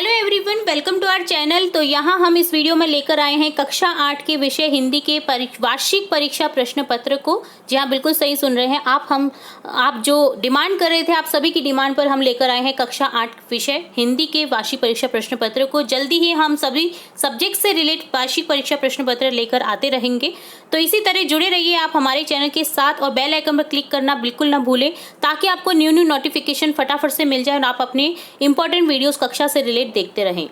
Hello everyone, welcome to our channel. तो यहाँ हम इस वीडियो में लेकर आए हैं कक्षा 8 के विषय हिंदी के वार्षिक परीक्षा प्रश्न पत्र को। जी हाँ, बिल्कुल सही सुन रहे हैं आप जो डिमांड कर रहे थे, आप सभी की डिमांड पर हम लेकर आए हैं कक्षा 8 विषय हिंदी के वार्षिक परीक्षा प्रश्न पत्र को। जल्दी ही हम सभी सब्जेक्ट से रिलेटेड वार्षिक परीक्षा प्रश्न पत्र लेकर आते रहेंगे। तो इसी तरह जुड़े रहिए आप हमारे चैनल के साथ और बेल आइकन पर क्लिक करना बिल्कुल ना भूलें, ताकि आपको न्यू नोटिफिकेशन फटाफट से मिल जाए और आप अपने इंपॉर्टेंट वीडियोस कक्षा से रिलेट देखते रहें।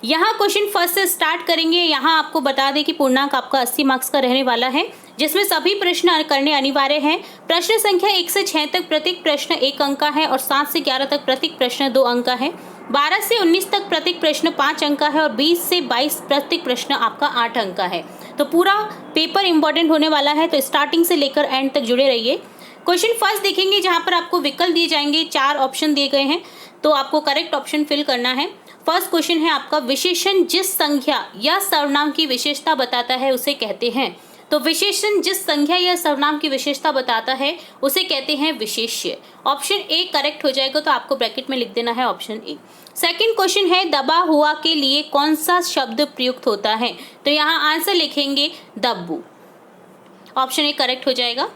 यहाँ क्वेश्चन फर्स्ट से स्टार्ट करेंगे। यहाँ आपको बता दें कि पूर्णांक आपका 80 मार्क्स का रहने वाला है, जिसमें सभी प्रश्न करने अनिवार्य हैं। प्रश्न संख्या 1 से 6 तक प्रत्येक प्रश्न 1 अंक का है और 7 से 11 तक प्रत्येक प्रश्न 2 अंक का है। 12 से 19 तक प्रत्येक प्रश्न 5 अंक का है और 20 से 22 प्रत्येक प्रश्न आपका 8 अंक का है। तो पूरा पेपर इंपॉर्टेंट होने वाला है, तो स्टार्टिंग से लेकर एंड तक जुड़े रहिए। क्वेश्चन फर्स्ट देखेंगे, जहाँ पर आपको विकल्प दिए जाएंगे, 4 ऑप्शन दिए गए हैं, तो आपको करेक्ट ऑप्शन फिल करना है। फर्स्ट क्वेश्चन है आपका, विशेषण जिस संख्या या सर्वनाम की विशेषता बताता है उसे कहते हैं। तो विशेषण जिस संख्या या सर्वनाम की विशेषता बताता है उसे कहते हैं विशेष्य। ऑप्शन ए करेक्ट हो जाएगा, तो आपको ब्रैकेट में लिख देना है ऑप्शन ए। सेकंड क्वेश्चन है, दबा हुआ के लिए कौन सा शब्द प्रयुक्त होता है। तो यहाँ आंसर लिखेंगे दब्बू। ऑप्शन ए करेक्ट हो जाएगा।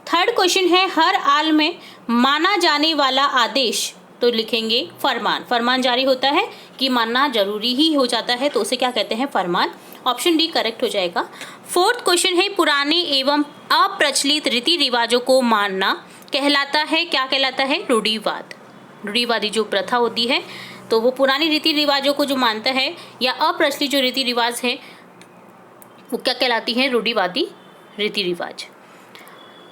थर्ड क्वेश्चन है, हर हाल में माना जाने वाला आदेश, तो लिखेंगे फरमान। फरमान जारी होता है कि मानना जरूरी ही हो जाता है, तो उसे क्या कहते हैं, फरमान। ऑप्शन डी करेक्ट हो जाएगा। फोर्थ क्वेश्चन है, पुराने एवं अप्रचलित रीति रिवाजों को मानना कहलाता है, क्या कहलाता है, रूढ़िवाद। रूढ़िवादी जो प्रथा होती है, तो वो पुरानी रीति रिवाजों को जो मानता है, या अप्रचलित जो रीति रिवाज है वो क्या कहलाती है, रूढ़िवादी रीति रिवाज।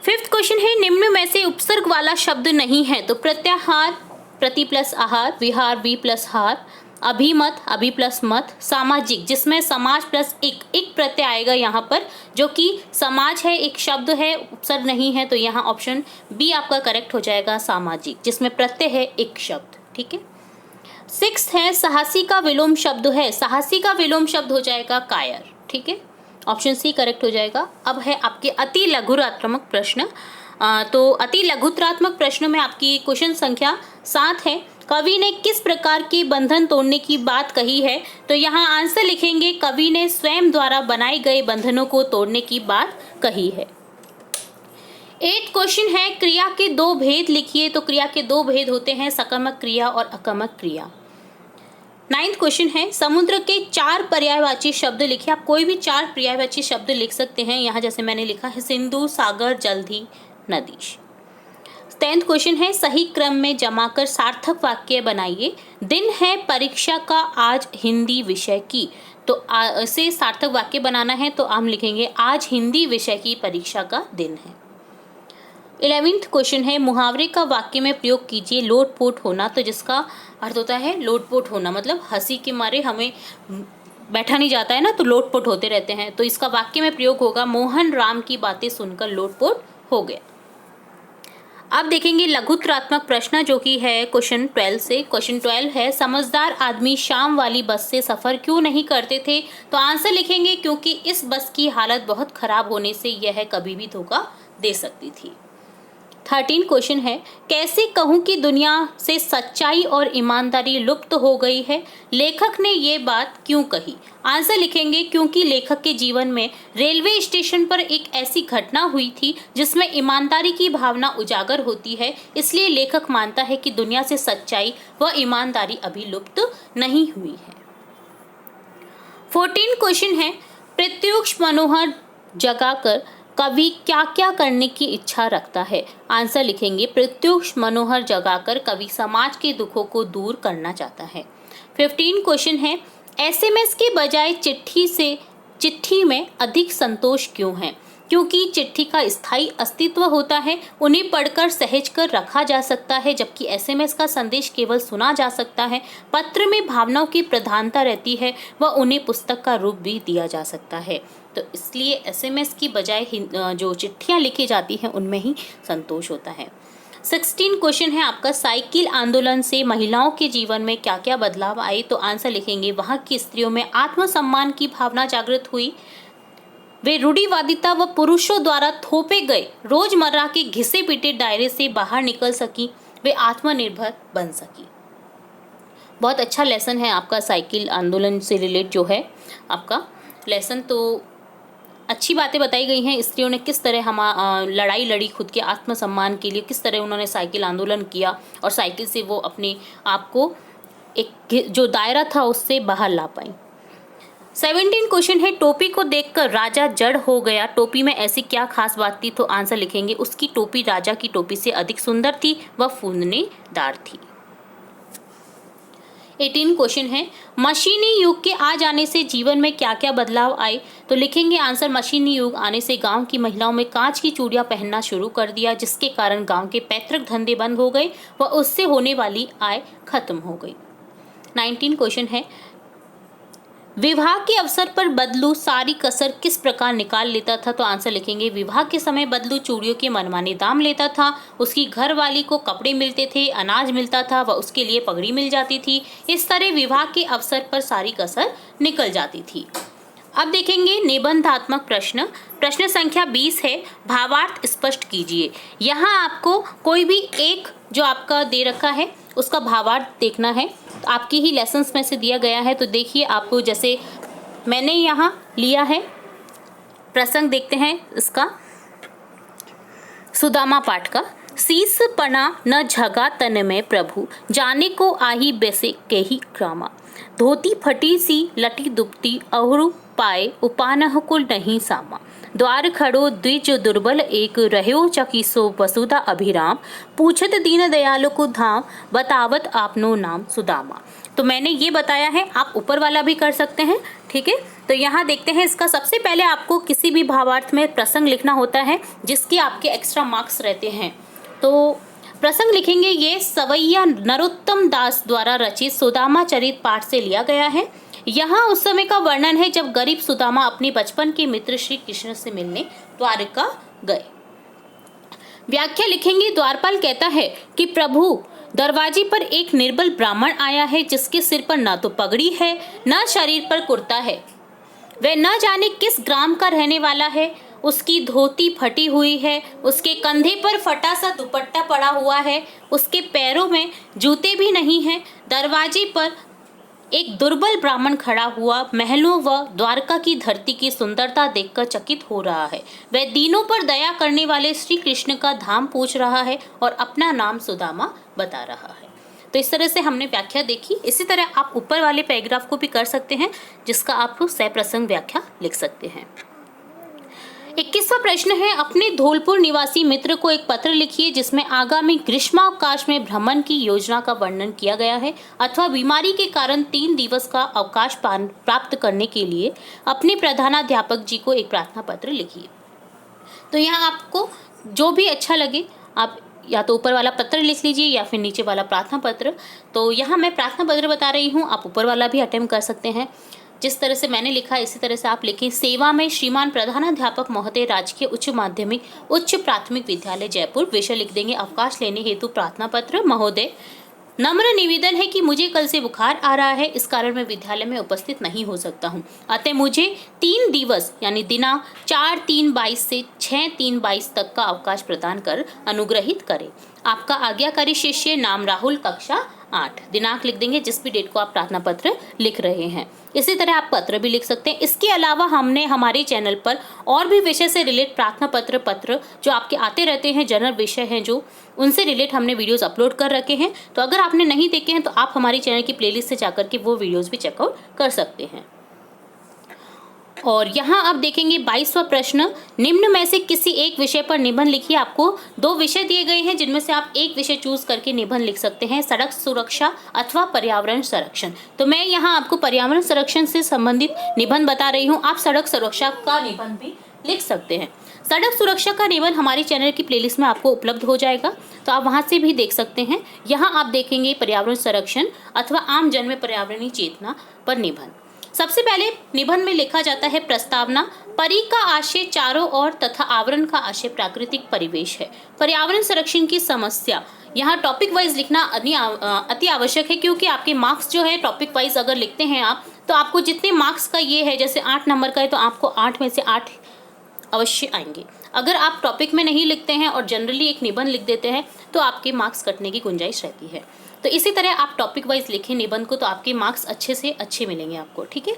फिफ्थ क्वेश्चन है, निम्न में से उपसर्ग वाला शब्द नहीं है। तो प्रत्याहार, प्रति प्लस आहार, विहार वि प्लस हार, अभिमत, अभि प्लस मत, सामाजिक, जिसमें समाज प्लस एक प्रत्यय आएगा यहाँ पर, जो कि समाज है, एक शब्द है, उपसर्ग नहीं है, तो यहाँ ऑप्शन बी आपका करेक्ट हो जाएगा, सामाजिक, जिसमें प्रत्यय है एक शब्द। ठीक है। सिक्स्थ है, साहसी का विलोम शब्द है। साहसी का विलोम शब्द हो जाएगा कायर। ठीक है, ऑप्शन सी करेक्ट हो जाएगा। अब है आपके अति लघुरात्मक प्रश्न। तो अति लघुत्रात्मक प्रश्न में आपकी क्वेश्चन संख्या 7 है, कवि ने किस प्रकार के बंधन तोड़ने की बात कही है। तो यहाँ आंसर लिखेंगे, कवि ने स्वयं द्वारा बनाए गए बंधनों को तोड़ने की बात कही है। 8th क्वेश्चन है, क्रिया के 2 भेद लिखिए। तो क्रिया के 2 भेद होते हैं, सकर्मक क्रिया और अकर्मक क्रिया। 9th क्वेश्चन है, समुद्र के 4 पर्यायवाची शब्द लिखिए। आप कोई भी 4 पर्यायवाची शब्द लिख सकते हैं, यहाँ जैसे मैंने लिखा है, सिंधु, सागर, जलधि, नदी। 10th क्वेश्चन है, सही क्रम में जमा कर सार्थक वाक्य बनाइए। दिन है परीक्षा का आज हिंदी विषय की। तो इसे सार्थक वाक्य बनाना है, तो हम लिखेंगे आज हिंदी विषय की परीक्षा का दिन है। 11th क्वेश्चन है, मुहावरे का वाक्य में प्रयोग कीजिए। लोटपोट होना, तो जिसका अर्थ होता है लोटपोट होना, मतलब हंसी के मारे हमें बैठा नहीं जाता है ना, तो लोटपोट होते रहते हैं। तो इसका वाक्य में प्रयोग होगा, मोहन राम की बातें सुनकर लोटपोट हो गया। अब देखेंगे लघुत्रात्मक प्रश्न, जो कि है क्वेश्चन 12 से। क्वेश्चन 12 है, समझदार आदमी शाम वाली बस से सफर क्यों नहीं करते थे। तो आंसर लिखेंगे, क्योंकि इस बस की हालत बहुत खराब होने से यह कभी भी धोखा दे सकती थी। 13 क्वेश्चन है, कैसे कहूँ कि दुनिया से सच्चाई और ईमानदारी लुप्त हो गई है, लेखक ने ये बात क्यों कही। आंसर लिखेंगे, क्योंकि लेखक के जीवन में रेलवे स्टेशन पर एक ऐसी घटना हुई थी जिसमें ईमानदारी की भावना उजागर होती है, इसलिए लेखक मानता है कि दुनिया से सच्चाई व ईमानदारी अभी लुप्त नहीं हुई है। 14 क्वेश्चन है, प्रत्युष मनोहर जगाकर कवि क्या क्या करने की इच्छा रखता है। आंसर लिखेंगे, प्रत्युष मनोहर जगाकर कवि समाज के दुखों को दूर करना चाहता है। 15 क्वेश्चन है, एसएमएस के बजाय चिट्ठी में अधिक संतोष क्यों है। क्योंकि चिट्ठी का स्थायी अस्तित्व होता है, उन्हें पढ़कर सहज कर रखा जा सकता है, जबकि एसएमएस का संदेश केवल सुना जा सकता है। पत्र में भावनाओं की प्रधानता रहती है व उन्हें पुस्तक का रूप भी दिया जा सकता है, तो इसलिए एसएमएस की बजाय जो चिट्ठियां लिखी जाती हैं उनमें ही संतोष होता है। 16 क्वेश्चन है आपका, साइकिल आंदोलन से महिलाओं के जीवन में क्या क्या बदलाव आए। तो आंसर लिखेंगे, वहाँ की स्त्रियों में आत्मसम्मान की भावना जागृत हुई, वे रूढ़िवादिता व पुरुषों द्वारा थोपे गए रोजमर्रा के घिसे पिटे दायरे से बाहर निकल सकी, वे आत्मनिर्भर बन सकी। बहुत अच्छा लेसन है आपका साइकिल आंदोलन से रिलेट जो है आपका लेसन। तो अच्छी बातें बताई गई हैं, स्त्रियों ने किस तरह हम लड़ाई लड़ी खुद के आत्मसम्मान के लिए, किस तरह उन्होंने साइकिल आंदोलन किया और साइकिल से वो अपने आप को एक जो दायरा था उससे बाहर ला पाई। 17 क्वेश्चन है, टोपी को देखकर राजा जड़ हो गया, टोपी में ऐसी क्या खास बात थी? तो आंसर लिखेंगे उसकी टोपी राजा की टोपी से अधिक सुंदर थी, वह फूंदनेदार थी। 18 क्वेश्चन है, मशीनी युग के आ जाने से जीवन में क्या क्या बदलाव आए? तो लिखेंगे आंसर मशीनी युग आने से गांव की महिलाओं में कांच की चूड़ियां पहनना शुरू कर दिया, जिसके कारण गांव के पैतृक धंधे बंद हो गए व उससे होने वाली आय खत्म हो गई। 19 क्वेश्चन है, विवाह के अवसर पर बदलू सारी कसर किस प्रकार निकाल लेता था? तो आंसर लिखेंगे विवाह के समय बदलू चूड़ियों के मनमाने दाम लेता था, उसकी घरवाली को कपड़े मिलते थे, अनाज मिलता था व उसके लिए पगड़ी मिल जाती थी। इस तरह विवाह के अवसर पर सारी कसर निकल जाती थी। अब देखेंगे निबंधात्मक प्रश्न। प्रश्न संख्या 20 है, भावार्थ स्पष्ट कीजिए। यहाँ आपको कोई भी एक जो आपका दे रखा है उसका भावार्थ देखना है, तो आपकी ही लेसन्स में से दिया गया है। तो देखिए आपको, जैसे मैंने यहाँ लिया है प्रसंग, देखते हैं इसका सुदामा पाठ का। शीस पना न झगा तन में प्रभु, जाने को आही बेसे के ही क्रामा, धोती फटी सी लटी दुपटी अहुरु पाए, उपानह कुल नहीं सामा, द्वार खड़ो द्विज दुर्बल एक, रह्यो चकीसो वसुधा अभिराम, पूछत दीन दयालु को धाम, बतावत आपनो नाम सुदामा। तो मैंने ये बताया है, आप ऊपर वाला भी कर सकते हैं, ठीक है। तो यहाँ देखते हैं इसका, सबसे पहले आपको किसी भी भावार्थ में प्रसंग लिखना होता है जिसके आपके एक्स्ट्रा मार्क्स रहते हैं। तो प्रसंग लिखेंगे, ये सवैया नरोत्तम दास द्वारा रचित सुदामा चरित पाठ से लिया गया है। यहाँ उस समय का वर्णन है जब गरीब सुदामा अपने बचपन के मित्र श्री कृष्ण से मिलने द्वारका गए। व्याख्या लिखेंगे, द्वारपाल कहता है कि प्रभु, दरवाजे पर एक निर्बल ब्राह्मण आया है जिसके सिर पर न तो पगड़ी है न शरीर पर कुर्ता है, वह न जाने किस ग्राम का रहने वाला है, उसकी धोती फटी हुई है, उसके कंधे पर फटा सा दुपट्टा पड़ा हुआ है, उसके पैरों में जूते भी नहीं हैं। दरवाजे पर एक दुर्बल ब्राह्मण खड़ा हुआ महलों व द्वारका की धरती की सुंदरता देखकर चकित हो रहा है। वह दीनों पर दया करने वाले श्री कृष्ण का धाम पूछ रहा है और अपना नाम सुदामा बता रहा है। तो इस तरह से हमने व्याख्या देखी। इसी तरह आप ऊपर वाले पैराग्राफ को भी कर सकते हैं जिसका आप सप्रसंग व्याख्या लिख सकते हैं। 21वां प्रश्न है, अपने धौलपुर निवासी मित्र को एक पत्र लिखिए जिसमें आगामी ग्रीष्मावकाश में भ्रमण की योजना का वर्णन किया गया है, अथवा बीमारी के कारण 3 दिवस का अवकाश प्राप्त करने के लिए अपने प्रधानाध्यापक जी को एक प्रार्थना पत्र लिखिए। तो यहाँ आपको जो भी अच्छा लगे, आप या तो ऊपर वाला पत्र लिख लीजिए या फिर नीचे वाला प्रार्थना पत्र। तो यहाँ मैं प्रार्थना पत्र बता रही हूँ, आप ऊपर वाला भी अटेम्प्ट कर सकते हैं। जिस तरह से मैंने लिखा इसी तरह से आप लिखें। सेवा में श्रीमान प्रधानाध्यापक महोदय, राजकीय उच्च माध्यमिक उच्च प्राथमिक विद्यालय जयपुर। विषय लिख देंगे अवकाश लेने हेतु प्रार्थना पत्र। महोदय, नम्र निवेदन है कि मुझे कल से बुखार आ रहा है, इस कारण मैं विद्यालय में उपस्थित नहीं हो सकता हूँ। अतः मुझे 3 दिवस यानी दिनांक 4/3/22 से 6/3/22 तक का अवकाश प्रदान कर अनुग्रहित करें। आपका आज्ञाकारी शिष्य, नाम राहुल, कक्षा 8। दिनांक लिख देंगे जिस भी डेट को आप प्रार्थना पत्र लिख रहे हैं। इसी तरह आप पत्र भी लिख सकते हैं। इसके अलावा हमने हमारे चैनल पर और भी विषय से रिलेट प्रार्थना पत्र जो आपके आते रहते हैं, जनरल विषय हैं जो, उनसे रिलेट हमने वीडियोस अपलोड कर रखे हैं। तो अगर आपने नहीं देखे हैं तो आप हमारे चैनल की प्लेलिस्ट से जाकर के वो वीडियोस भी चेकआउट कर सकते हैं। और यहाँ आप देखेंगे 22वां प्रश्न, निम्न में से किसी एक विषय पर निबंध लिखिए। आपको 2 विषय दिए गए हैं जिनमें से आप एक विषय चूज करके निबंध लिख सकते हैं, सड़क सुरक्षा अथवा पर्यावरण संरक्षण। तो मैं यहाँ आपको पर्यावरण संरक्षण से संबंधित निबंध बता रही हूँ, आप सड़क सुरक्षा का निबंध भी लिख सकते हैं। सड़क सुरक्षा का निबंध हमारी चैनल की प्लेलिस्ट में आपको उपलब्ध हो जाएगा, तो आप वहां से भी देख सकते हैं। यहाँ आप देखेंगे पर्यावरण संरक्षण अथवा आम जन में पर्यावरणीय चेतना पर निबंध। सबसे पहले निबंध में लिखा जाता है प्रस्तावना। परि का आशय चारों ओर तथा आवरण का आशय प्राकृतिक परिवेश है। पर्यावरण संरक्षण की समस्या, यहाँ टॉपिक वाइज लिखना अति आवश्यक है, क्योंकि आपके मार्क्स जो है टॉपिक वाइज अगर लिखते हैं आप, तो आपको जितने मार्क्स का ये है, जैसे 8 नंबर का है तो आपको 8 में से 8 अवश्य आएंगे। अगर आप टॉपिक में नहीं लिखते हैं और जनरली एक निबंध लिख देते हैं तो आपके मार्क्स कटने की गुंजाइश रहती है। तो इसी तरह आप टॉपिक वाइज लिखें निबंध को, तो आपके मार्क्स अच्छे से अच्छे मिलेंगे आपको। ठीक है,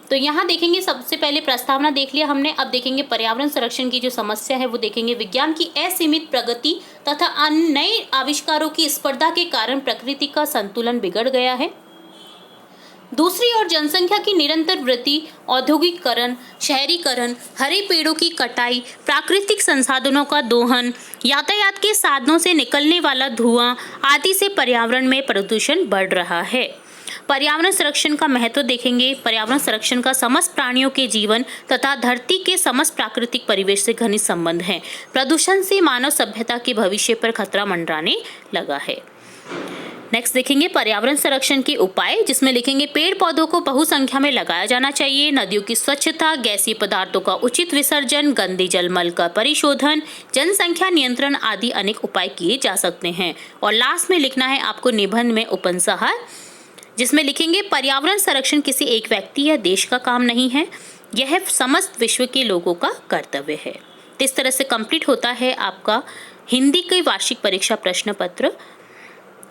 तो यहाँ देखेंगे सबसे पहले प्रस्तावना देख लिया हमने। अब देखेंगे पर्यावरण संरक्षण की जो समस्या है वो देखेंगे। विज्ञान की असीमित प्रगति तथा अन्य नए आविष्कारों की स्पर्धा के कारण प्रकृति का संतुलन बिगड़ गया है। दूसरी ओर जनसंख्या की निरंतर वृद्धि, औद्योगिकरण, शहरीकरण, हरे पेड़ों की कटाई, प्राकृतिक संसाधनों का दोहन, यातायात के साधनों से निकलने वाला धुआं आदि से पर्यावरण में प्रदूषण बढ़ रहा है। पर्यावरण संरक्षण का महत्व देखेंगे। पर्यावरण संरक्षण का समस्त प्राणियों के जीवन तथा धरती के समस्त प्राकृतिक परिवेश से घनिष्ठ संबंध है। प्रदूषण से मानव सभ्यता के भविष्य पर खतरा मंडराने लगा है। नेक्स्ट देखेंगे पर्यावरण संरक्षण के उपाय, जिसमें लिखेंगे पेड़ पौधों को बहुसंख्या में लगाया जाना चाहिए, नदियों की स्वच्छता, गैसीय पदार्थों का उचित विसर्जन, गंदे जलमल का परिशोधन, जनसंख्या नियंत्रण आदि अनेक उपाय किए जा सकते हैं। और लास्ट में लिखना है आपको निबंध में उपसंहार, जिसमें लिखेंगे पर्यावरण संरक्षण किसी एक व्यक्ति या देश का काम नहीं है, यह समस्त विश्व के लोगों का कर्तव्य है। तो इस तरह से कंप्लीट होता है आपका हिंदी की वार्षिक परीक्षा प्रश्न पत्र।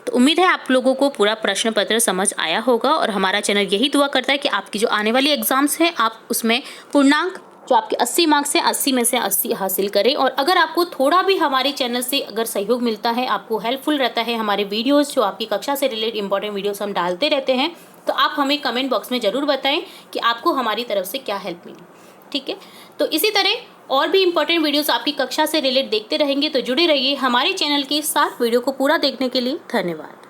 तो उम्मीद है आप लोगों को पूरा प्रश्न पत्र समझ आया होगा, और हमारा चैनल यही दुआ करता है कि आपकी जो आने वाली एग्जाम्स हैं आप उसमें पूर्णांक जो आपके 80 मार्क्स हैं 80 में से 80 हासिल करें। और अगर आपको थोड़ा भी हमारे चैनल से अगर सहयोग मिलता है, आपको हेल्पफुल रहता है हमारे वीडियोस, जो आपकी कक्षा से रिलेटेड इंपॉर्टेंट वीडियोस हम डालते रहते हैं, तो आप हमें कमेंट बॉक्स में ज़रूर बताएं कि आपको हमारी तरफ से क्या हेल्प मिली। ठीक है, तो इसी तरह और भी इंपॉर्टेंट वीडियोस आपकी कक्षा से रिलेटेड देखते रहेंगे, तो जुड़े रहिए हमारे चैनल के साथ। वीडियो को पूरा देखने के लिए धन्यवाद।